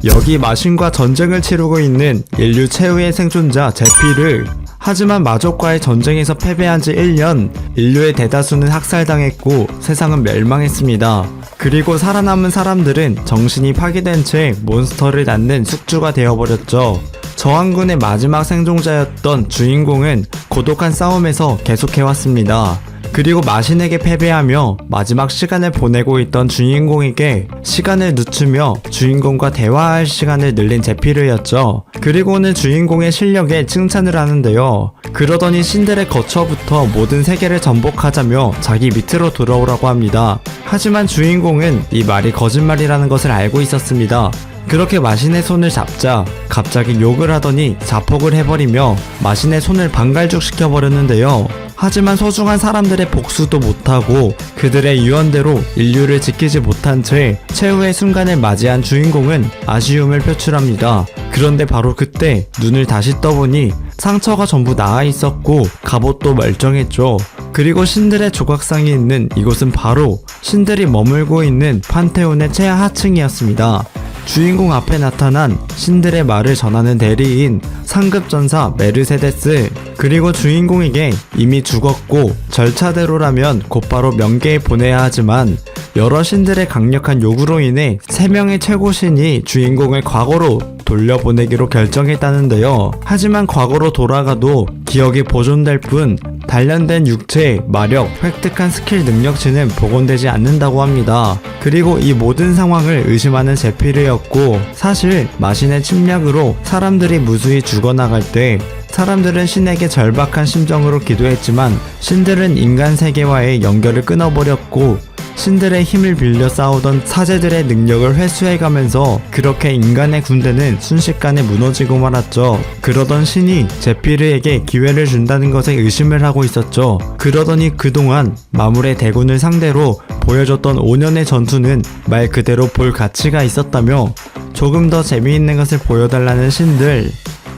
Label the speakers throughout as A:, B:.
A: 여기 마신과 전쟁을 치르고 있는 인류 최후의 생존자 제피르. 하지만 마족과의 전쟁에서 패배한 지 1년, 인류의 대다수는 학살당했고 세상은 멸망했습니다. 그리고 살아남은 사람들은 정신이 파괴된 채 몬스터를 낳는 숙주가 되어버렸죠. 저항군의 마지막 생존자였던 주인공은 고독한 싸움에서 계속해왔습니다. 그리고 마신에게 패배하며 마지막 시간을 보내고 있던 주인공에게 시간을 늦추며 주인공과 대화할 시간을 늘린 제피르였죠. 그리고는 주인공의 실력에 칭찬을 하는데요. 그러더니 신들의 거처부터 모든 세계를 정복하자며 자기 밑으로 들어오라고 합니다. 하지만 주인공은 이 말이 거짓말이라는 것을 알고 있었습니다. 그렇게 마신의 손을 잡자 갑자기 욕을 하더니 자폭을 해버리며 마신의 손을 반갈죽시켜버렸는데요. 하지만 소중한 사람들의 복수도 못하고 그들의 유언대로 인류를 지키지 못한 채 최후의 순간을 맞이한 주인공은 아쉬움을 표출합니다. 그런데 바로 그때 눈을 다시 떠보니 상처가 전부 나아 있었고 갑옷도 멀쩡했죠. 그리고 신들의 조각상이 있는 이곳은 바로 신들이 머물고 있는 판테온의 최하층이었습니다. 주인공 앞에 나타난 신들의 말을 전하는 대리인 상급전사 메르세데스, 그리고 주인공에게 이미 죽었고 절차대로라면 곧바로 명계에 보내야 하지만 여러 신들의 강력한 요구로 인해 3명의 최고신이 주인공을 과거로 돌려보내기로 결정했다는데요. 하지만 과거로 돌아가도 기억이 보존될 뿐 단련된 육체, 마력, 획득한 스킬 능력치는 복원되지 않는다고 합니다. 그리고 이 모든 상황을 의심하는 제피르였고, 사실 마신의 침략으로 사람들이 무수히 죽어나갈 때 사람들은 신에게 절박한 심정으로 기도했지만 신들은 인간 세계와의 연결을 끊어버렸고 신들의 힘을 빌려 싸우던 사제들의 능력을 회수해가면서 그렇게 인간의 군대는 순식간에 무너지고 말았죠. 그러던 신이 제피르에게 기회를 준다는 것에 의심을 하고 있었죠. 그러더니 그동안 마물의 대군을 상대로 보여줬던 5년의 전투는 말 그대로 볼 가치가 있었다며 조금 더 재미있는 것을 보여달라는 신들,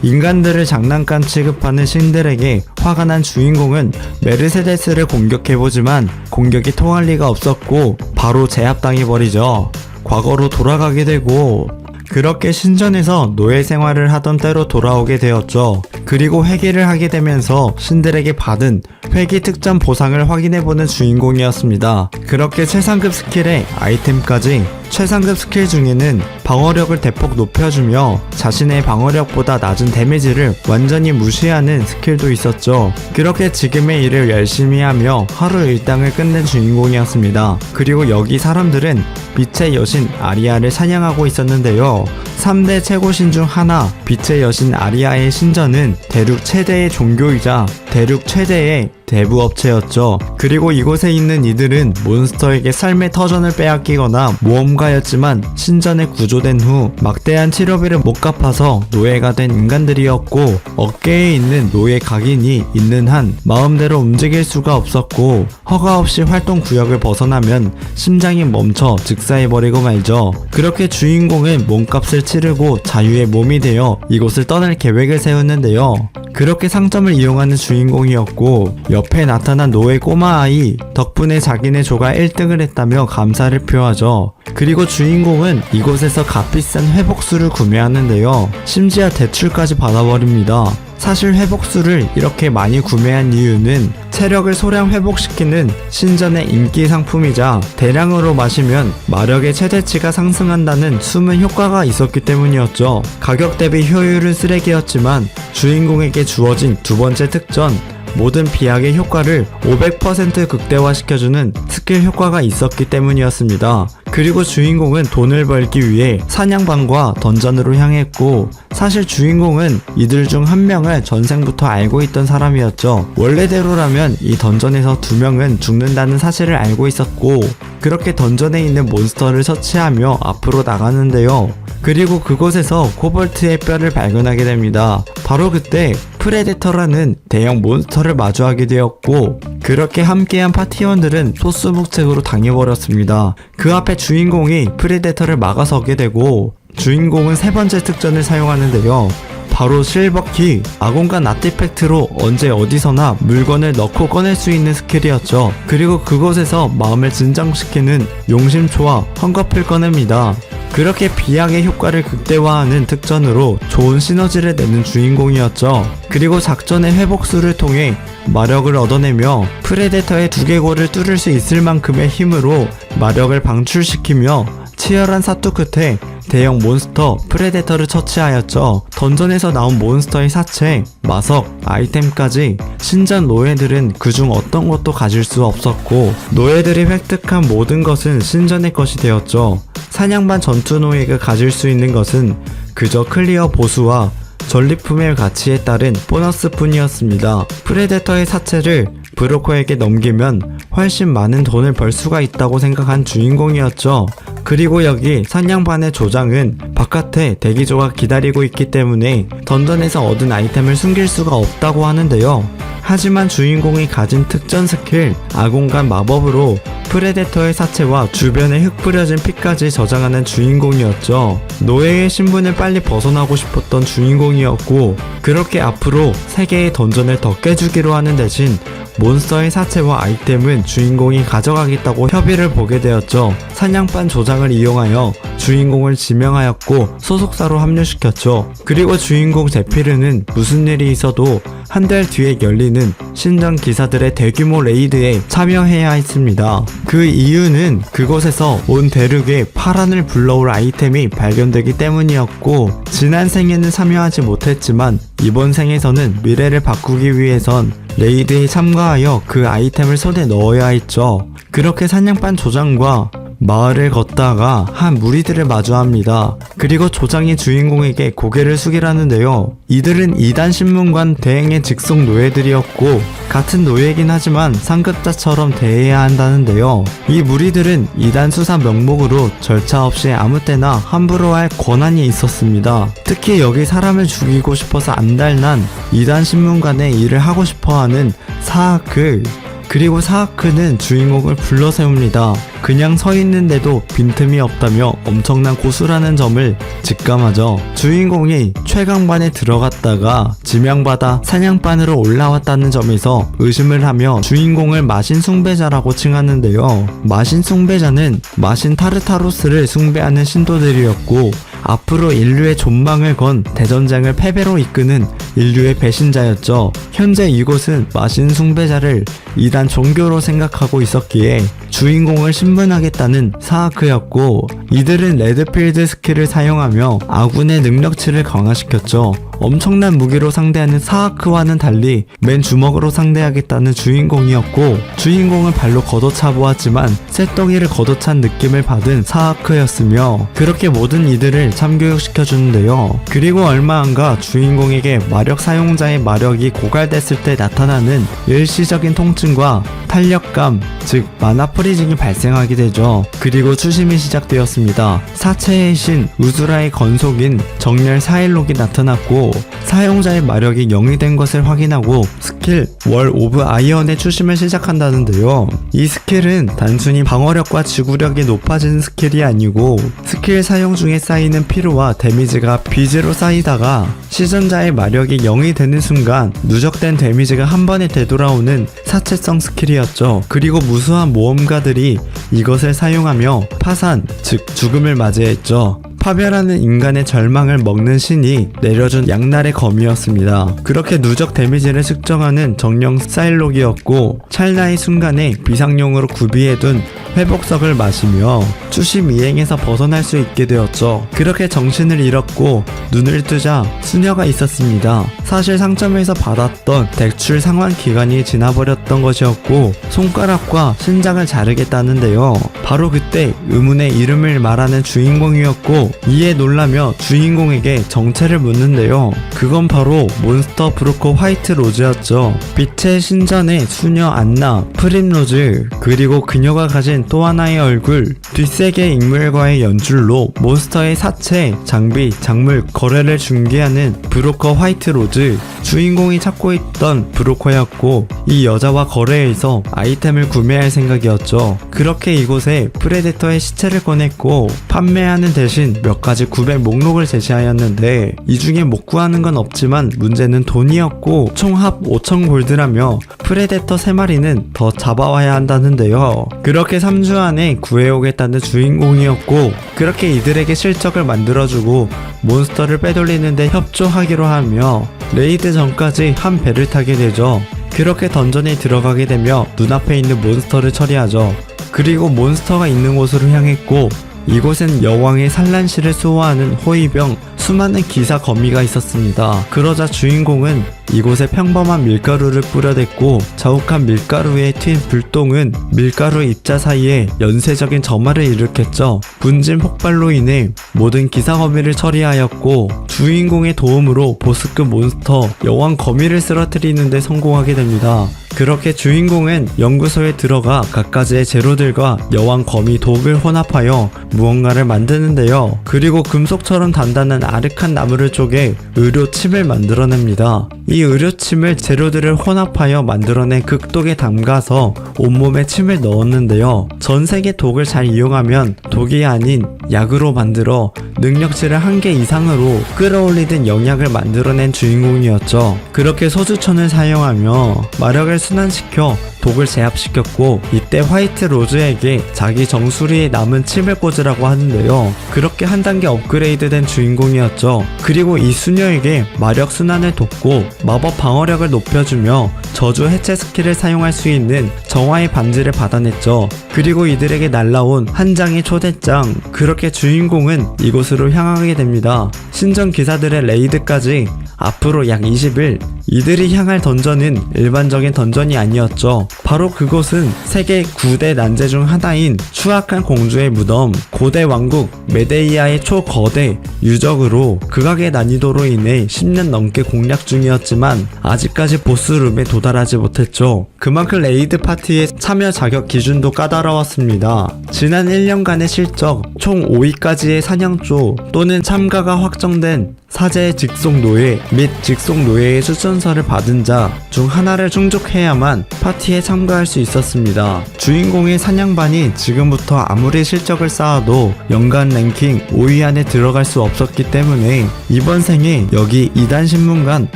A: 인간들을 장난감 취급하는 신들에게 화가 난 주인공은 메르세데스를 공격해보지만 공격이 통할 리가 없었고 바로 제압당해버리죠. 과거로 돌아가게 되고 그렇게 신전에서 노예 생활을 하던 때로 돌아오게 되었죠. 그리고 회개를 하게 되면서 신들에게 받은 회귀 특전 보상을 확인해보는 주인공이었습니다. 그렇게 최상급 스킬의 아이템까지 최상급 스킬 중에는 방어력을 대폭 높여주며 자신의 방어력보다 낮은 데미지를 완전히 무시하는 스킬도 있었죠. 그렇게 지금의 일을 열심히 하며 하루 일당을 끝낸 주인공이었습니다. 그리고 여기 사람들은 빛의 여신 아리아를 찬양하고 있었는데요. 3대 최고신 중 하나, 빛의 여신 아리아의 신전은 대륙 최대의 종교이자 대륙 최대의 대부업체였죠. 그리고 이곳에 있는 이들은 몬스터에게 삶의 터전을 빼앗기거나 모험가였지만 신전에 구조된 후 막대한 치료비를 못 갚아서 노예가 된 인간들이었고 어깨에 있는 노예 각인이 있는 한 마음대로 움직일 수가 없었고 허가 없이 활동 구역을 벗어나면 심장이 멈춰 즉사해버리고 말죠. 그렇게 주인공은 몸값을 치르고 자유의 몸이 되어 이곳을 떠날 계획을 세웠는데요. 그렇게 상점을 이용하는 주인공이었고 옆에 나타난 노예 꼬마아이 덕분에 자기네 조가 1등을 했다며 감사를 표하죠. 그리고 주인공은 이곳에서 값비싼 회복수를 구매하는데요. 심지어 대출까지 받아버립니다. 사실 회복수를 이렇게 많이 구매한 이유는 체력을 소량 회복시키는 신전의 인기 상품이자 대량으로 마시면 마력의 최대치가 상승한다는 숨은 효과가 있었기 때문이었죠. 가격 대비 효율은 쓰레기였지만 주인공에게 주어진 두 번째 특전, 모든 비약의 효과를 500% 극대화시켜주는 스킬 효과가 있었기 때문이었습니다. 그리고 주인공은 돈을 벌기 위해 사냥방과 던전으로 향했고 사실 주인공은 이들 중 한 명을 전생부터 알고 있던 사람이었죠. 원래대로라면 이 던전에서 2명은 죽는다는 사실을 알고 있었고 그렇게 던전에 있는 몬스터를 처치하며 앞으로 나가는데요. 그리고 그곳에서 코볼트의 뼈를 발견하게 됩니다. 바로 그때 프레데터라는 대형 몬스터를 마주하게 되었고 그렇게 함께한 파티원들은 소수묵책으로 당해버렸습니다. 그 앞에 주인공이 프레데터를 막아서게 되고 주인공은 세 번째 특전을 사용하는데요. 바로 실버키, 아공간 아티팩트로 언제 어디서나 물건을 넣고 꺼낼 수 있는 스킬이었죠. 그리고 그곳에서 마음을 진정시키는 용심초와 헝겊을 꺼냅니다. 그렇게 비약의 효과를 극대화하는 특전으로 좋은 시너지를 내는 주인공이었죠. 그리고 작전의 회복수를 통해 마력을 얻어내며 프레데터의 두개골을 뚫을 수 있을 만큼의 힘으로 마력을 방출시키며 치열한 사투 끝에 대형 몬스터 프레데터를 처치하였죠. 던전에서 나온 몬스터의 사체, 마석, 아이템까지 신전 노예들은 그중 어떤 것도 가질 수 없었고 노예들이 획득한 모든 것은 신전의 것이 되었죠. 사냥반 전투 노예가 가질 수 있는 것은 그저 클리어 보수와 전리품의 가치에 따른 보너스 뿐이었습니다. 프레데터의 사체를 브로커에게 넘기면 훨씬 많은 돈을 벌 수가 있다고 생각한 주인공이었죠. 그리고 여기 사냥반의 조장은 바깥에 대기조가 기다리고 있기 때문에 던전에서 얻은 아이템을 숨길 수가 없다고 하는데요. 하지만 주인공이 가진 특전 스킬 아공간 마법으로 프레데터의 사체와 주변에 흙 뿌려진 피까지 저장하는 주인공이었죠. 노예의 신분을 빨리 벗어나고 싶었던 주인공이었고 그렇게 앞으로 3개의 던전을 더 깨주기로 하는 대신 몬스터의 사체와 아이템은 주인공이 가져가겠다고 협의를 보게 되었죠. 사냥반 조장을 이용하여 주인공을 지명하였고 소속사로 합류시켰죠. 그리고 주인공 제피르는 무슨 일이 있어도 한 달 뒤에 열리는 신전 기사들의 대규모 레이드에 참여해야 했습니다. 그 이유는 그곳에서 온 대륙에 파란을 불러올 아이템이 발견되기 때문이었고 지난 생에는 참여하지 못했지만 이번 생에서는 미래를 바꾸기 위해선 레이드에 참가하여 그 아이템을 손에 넣어야 했죠. 그렇게 사냥반 조장과 마을을 걷다가 한 무리들을 마주합니다. 그리고 조장이 주인공에게 고개를 숙이라는데요. 이들은 2단 신문관 대행의 직속 노예들이었고 같은 노예이긴 하지만 상급자처럼 대해야 한다는데요. 이 무리들은 2단 수사 명목으로 절차 없이 아무 때나 함부로 할 권한이 있었습니다. 특히 여기 사람을 죽이고 싶어서 안달난 2단 신문관의 일을 하고 싶어하는 사하크, 그리고 사하크는 주인공을 불러세웁니다. 그냥 서 있는데도 빈틈이 없다며 엄청난 고수라는 점을 직감하죠. 주인공이 최강반에 들어갔다가 지명받아 사냥반으로 올라왔다는 점에서 의심을 하며 주인공을 마신 숭배자라고 칭하는데요. 마신 숭배자는 마신 타르타로스를 숭배하는 신도들이었고 앞으로 인류의 존망을 건 대전쟁을 패배로 이끄는 인류의 배신자였죠. 현재 이곳은 마신 숭배자를 이단 종교로 생각하고 있었기에 주인공을 신분하겠다는 사하크였고 이들은 레드필드 스킬을 사용하며 아군의 능력치를 강화시켰죠. 엄청난 무기로 상대하는 사하크와는 달리 맨 주먹으로 상대하겠다는 주인공이었고 주인공을 발로 걷어차 보았지만 쇳덩이를 걷어찬 느낌을 받은 사하크였으며 그렇게 모든 이들을 참교육시켜주는데요. 그리고 얼마 안가 주인공에게 마력 사용자의 마력이 고갈됐을 때 나타나는 일시적인 통증과 탄력감, 즉 마나 프리징이 발생하게 되죠. 그리고 추심이 시작되었습니다. 사체의 신 우즈라의 건속인 정렬 사일록이 나타났고 사용자의 마력이 0이 된 것을 확인하고 스킬 월 오브 아이언의 추심을 시작한다는데요. 이 스킬은 단순히 방어력과 지구력이 높아지는 스킬이 아니고 스킬 사용 중에 쌓이는 피로와 데미지가 빚으로 쌓이다가 시전자의 마력이 0이 되는 순간 누적된 데미지가 한 번에 되돌아오는 사체성 스킬이었죠. 그리고 무수한 모험가들이 이것을 사용하며 파산, 즉 죽음을 맞이했죠. 파멸하는 인간의 절망을 먹는 신이 내려준 양날의 검이었습니다. 그렇게 누적 데미지를 측정하는 정령 사일록이었고 찰나의 순간에 비상용으로 구비해둔 회복석을 마시며 추심 이행에서 벗어날 수 있게 되었죠. 그렇게 정신을 잃었고 눈을 뜨자 수녀가 있었습니다. 사실 상점에서 받았던 대출 상환 기간이 지나버렸던 것이었고 손가락과 신장을 자르겠다는데요. 바로 그때 의문의 이름을 말하는 주인공이었고 이에 놀라며 주인공에게 정체를 묻는데요. 그건 바로 몬스터 브로커 화이트 로즈였죠. 빛의 신전의 수녀 안나, 프림로즈, 그리고 그녀가 가진 또 하나의 얼굴, 뒷세계 인물과의 연출로 몬스터의 사체, 장비, 작물, 거래를 중개하는 브로커 화이트 로즈. 주인공이 찾고 있던 브로커였고 이 여자와 거래해서 아이템을 구매할 생각이었죠. 그렇게 이곳에 프레데터의 시체를 꺼냈고 판매하는 대신 몇 가지 구매 목록을 제시하였는데 이 중에 못 구하는 건 없지만 문제는 돈이었고 총 합 5,000 골드라며 프레데터 3마리는 더 잡아와야 한다는데요. 그렇게 3주 안에 구해오겠다는 주인공이었고 그렇게 이들에게 실적을 만들어주고 몬스터를 빼돌리는데 협조하기로 하며 레이드 전까지 한 배를 타게 되죠. 그렇게 던전에 들어가게 되며 눈앞에 있는 몬스터를 처리하죠. 그리고 몬스터가 있는 곳으로 향했고 이곳엔 여왕의 산란시를 수호하는 호위병 수많은 기사 거미가 있었습니다. 그러자 주인공은 이곳에 평범한 밀가루를 뿌려댔고 자욱한 밀가루에 튄 불똥은 밀가루 입자 사이에 연쇄적인 점화를 일으켰죠. 분진 폭발로 인해 모든 기사 거미를 처리하였고 주인공의 도움으로 보스급 몬스터 여왕 거미를 쓰러뜨리는 데 성공하게 됩니다. 그렇게 주인공은 연구소에 들어가 갖가지의 재료들과 여왕 거미 독을 혼합하여 무언가를 만드는데요. 그리고 금속처럼 단단한 아늑한 나무를 쪼개 의료침을 만들어냅니다. 이 의료침을 재료들을 혼합하여 만들어낸 극독에 담가서 온몸에 침을 넣었는데요. 전세계 독을 잘 이용하면 독이 아닌 약으로 만들어 능력치를 1개 이상으로 끌어올리던 영약을 만들어낸 주인공이었죠. 그렇게 소주천을 사용하며 마력을 순환시켜 독을 제압시켰고 이때 화이트 로즈에게 자기 정수리에 남은 침을 꽂으라고 하는데요. 그렇게 한 단계 업그레이드된 주인공이었죠. 그리고 이 수녀에게 마력 순환을 돕고 마법 방어력을 높여주며 저주 해체 스킬을 사용할 수 있는 정화의 반지를 받아냈죠. 그리고 이들에게 날라온 한 장의 초대장. 그렇게 주인공은 이곳으로 향하게 됩니다. 신전 기사들의 레이드까지 앞으로 약 20일 이들이 향할 던전은 일반적인 던전이 아니었죠. 바로 그곳은 세계 9대 난제 중 하나인 추악한 공주의 무덤 고대 왕국 메데이아의 초거대 유적으로 극악의 난이도로 인해 10년 넘게 공략 중이었지만 아직까지 보스룸에 도달하지 못했죠. 그만큼 레이드 파티의 참여 자격 기준도 까다로웠습니다. 지난 1년간의 실적 총 5위까지의 사냥조 또는 참가가 확정된 사제의 직속 노예 및 직속 노예의 추천서를 받은 자 중 하나를 충족해야만 파티에 참가할 수 있었습니다. 주인공의 사냥반이 지금부터 아무리 실적을 쌓아도 연간 랭킹 5위 안에 들어갈 수 없었기 때문에 이번 생에 여기 2단 신문관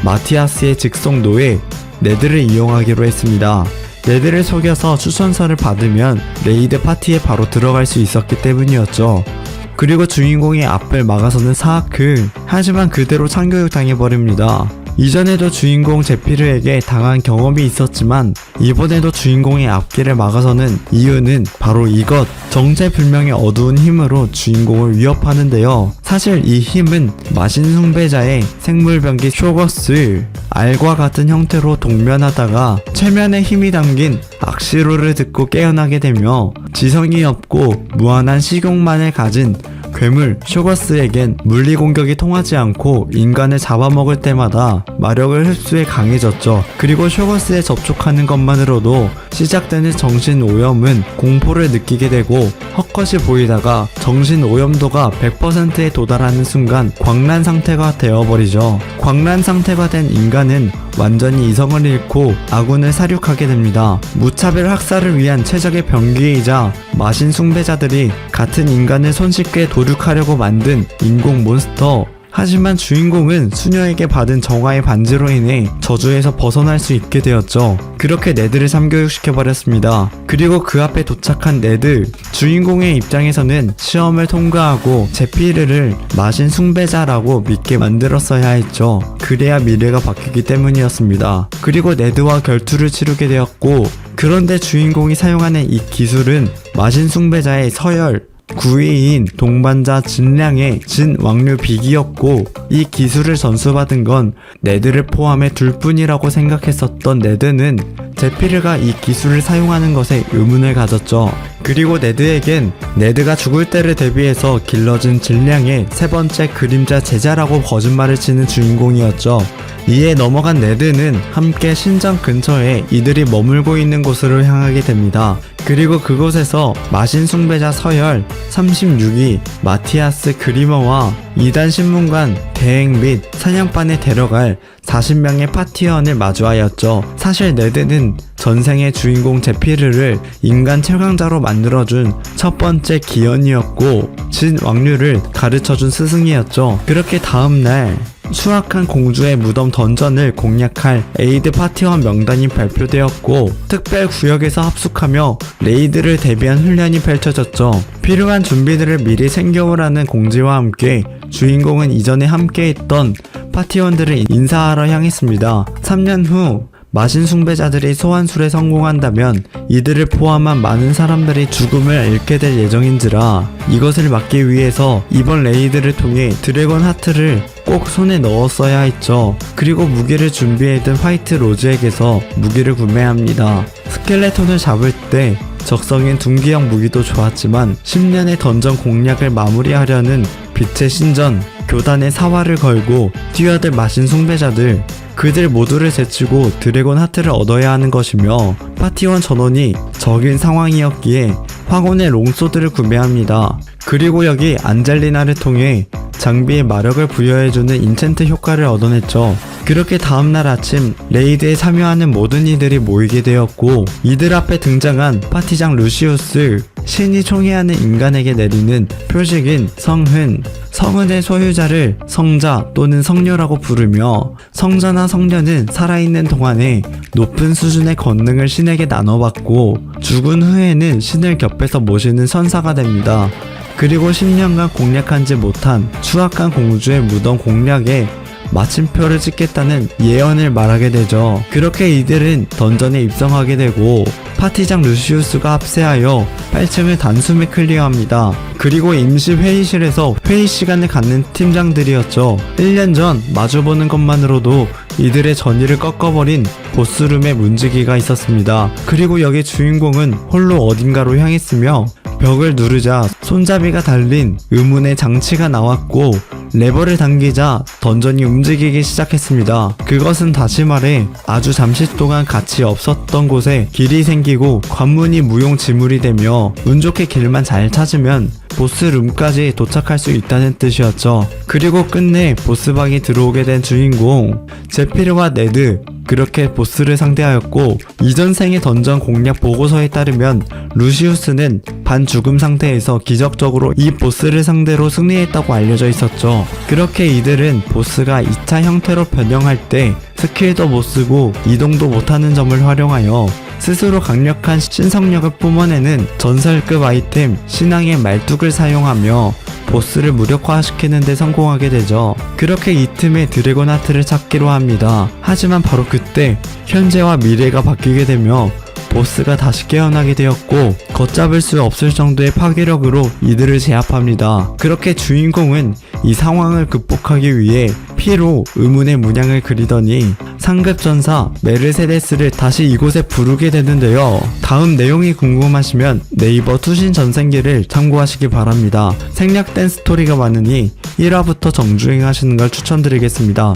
A: 마티아스의 직속 노예 네드를 이용하기로 했습니다. 네드를 속여서 추천서를 받으면 레이드 파티에 바로 들어갈 수 있었기 때문이었죠. 그리고 주인공의 앞을 막아서는 사아크. 하지만 그대로 참교육 당해버립니다. 이전에도 주인공 제피르에게 당한 경험이 있었지만 이번에도 주인공의 앞길을 막아서는 이유는 바로 이것. 정체불명의 어두운 힘으로 주인공을 위협하는데요. 사실 이 힘은 마신숭배자의 생물병기 쇼거스 알과 같은 형태로 동면하다가 최면에 힘이 담긴 악시로를 듣고 깨어나게 되며 지성이 없고 무한한 식욕만을 가진 괴물 쇼거스에겐 물리 공격이 통하지 않고 인간을 잡아먹을 때마다 마력을 흡수해 강해졌죠. 그리고 쇼거스에 접촉하는 것만으로도 시작되는 정신 오염은 공포를 느끼게 되고 헛것이 보이다가 정신 오염도가 100%에 도달하는 순간 광란 상태가 되어버리죠. 광란 상태가 된 인간은 완전히 이성을 잃고 아군을 사륙하게 됩니다. 무차별 학살을 위한 최적의 병기이자 마신 숭배자들이 같은 인간을 손쉽게 도륙하려고 만든 인공 몬스터. 하지만 주인공은 수녀에게 받은 정화의 반지로 인해 저주에서 벗어날 수 있게 되었죠. 그렇게 네드를 삼교육시켜버렸습니다. 그리고 그 앞에 도착한 네드. 주인공의 입장에서는 시험을 통과하고 제피르를 마신 숭배자라고 믿게 만들었어야 했죠. 그래야 미래가 바뀌기 때문이었습니다. 그리고 네드와 결투를 치르게 되었고 그런데 주인공이 사용하는 이 기술은 마신 숭배자의 서열 9위인 동반자 진량의 진 왕류 비기였고 이 기술을 전수받은 건 네드를 포함해 둘뿐이라고 생각했었던 네드는 제피르가 이 기술을 사용하는 것에 의문을 가졌죠. 그리고 네드에겐 네드가 죽을 때를 대비해서 길러진 진량의 세 번째 그림자 제자라고 거짓말을 치는 주인공이었죠. 이에 넘어간 네드는 함께 신전 근처에 이들이 머물고 있는 곳으로 향하게 됩니다. 그리고 그곳에서 마신 숭배자 서열 36위 마티아스 그리머와 2단 신문관 대행 및 사냥반에 데려갈 40명의 파티원을 마주하였죠. 사실 네드는 전생의 주인공 제피르를 인간 최강자로 만들어준 첫 번째 기현이었고 진 왕류를 가르쳐준 스승이었죠. 그렇게 다음날 수악한 공주의 무덤 던전을 공략할 에이드 파티원 명단이 발표되었고 특별 구역에서 합숙하며 레이드를 대비한 훈련이 펼쳐졌죠. 필요한 준비들을 미리 챙겨오라는 공지와 함께 주인공은 이전에 함께했던 파티원들을 인사하러 향했습니다. 3년 후 마신 숭배자들이 소환술에 성공한다면 이들을 포함한 많은 사람들이 죽음을 잃게 될 예정인지라 이것을 막기 위해서 이번 레이드를 통해 드래곤 하트를 꼭 손에 넣었어야 했죠. 그리고 무기를 준비해둔 화이트 로즈에게서 무기를 구매합니다. 스켈레톤을 잡을 때 적성인 둔기형 무기도 좋았지만 10년의 던전 공략을 마무리하려는 빛의 신전 교단의 사활을 걸고 뛰어들 마신 숭배자들 그들 모두를 제치고 드래곤 하트를 얻어야 하는 것이며 파티원 전원이 적인 상황이었기에 황혼의 롱소드를 구매합니다. 그리고 여기 안젤리나를 통해 장비에 마력을 부여해주는 인챈트 효과를 얻어냈죠. 그렇게 다음날 아침 레이드에 참여하는 모든 이들이 모이게 되었고 이들 앞에 등장한 파티장 루시우스 신이 총애하는 인간에게 내리는 표식인 성흔 성은의 소유자를 성자 또는 성녀라고 부르며 성자나 성녀는 살아있는 동안에 높은 수준의 권능을 신에게 나눠받고 죽은 후에는 신을 곁에서 모시는 선사가 됩니다. 그리고 10년간 공략하지 못한 추악한 공주의 무덤 공략에 마침표를 찍겠다는 예언을 말하게 되죠. 그렇게 이들은 던전에 입성하게 되고 파티장 루시우스가 합세하여 8층을 단숨에 클리어합니다. 그리고 임시 회의실에서 회의 시간을 갖는 팀장들이었죠. 1년 전 마주보는 것만으로도 이들의 전의를 꺾어버린 보스룸의 문지기가 있었습니다. 그리고 여기 주인공은 홀로 어딘가로 향했으며 벽을 누르자 손잡이가 달린 의문의 장치가 나왔고 레버를 당기자 던전이 움직이기 시작했습니다. 그것은 다시 말해 아주 잠시 동안 같이 없었던 곳에 길이 생기고 관문이 무용지물이 되며 운 좋게 길만 잘 찾으면 보스룸까지 도착할 수 있다는 뜻이었죠. 그리고 끝내 보스방에 들어오게 된 주인공 제피르와 네드 그렇게 보스를 상대하였고 이전 생의 던전 공략 보고서에 따르면 루시우스는 반죽음 상태에서 기적적으로 이 보스를 상대로 승리했다고 알려져 있었죠. 그렇게 이들은 보스가 2차 형태로 변형할 때 스킬도 못쓰고 이동도 못하는 점을 활용하여 스스로 강력한 신성력을 뿜어내는 전설급 아이템 신앙의 말뚝을 사용하며 보스를 무력화시키는 데 성공하게 되죠. 그렇게 이 틈에 드래곤 하트를 찾기로 합니다. 하지만 바로 그때 현재와 미래가 바뀌게 되며 보스가 다시 깨어나게 되었고 걷잡을 수 없을 정도의 파괴력으로 이들을 제압합니다. 그렇게 주인공은 이 상황을 극복하기 위해 피로 의문의 문양을 그리더니 상급 전사 메르세데스를 다시 이곳에 부르게 되는데요. 다음 내용이 궁금하시면 네이버 투신 전생기를 참고하시기 바랍니다. 생략된 스토리가 많으니 1화부터 정주행하시는 걸 추천드리겠습니다.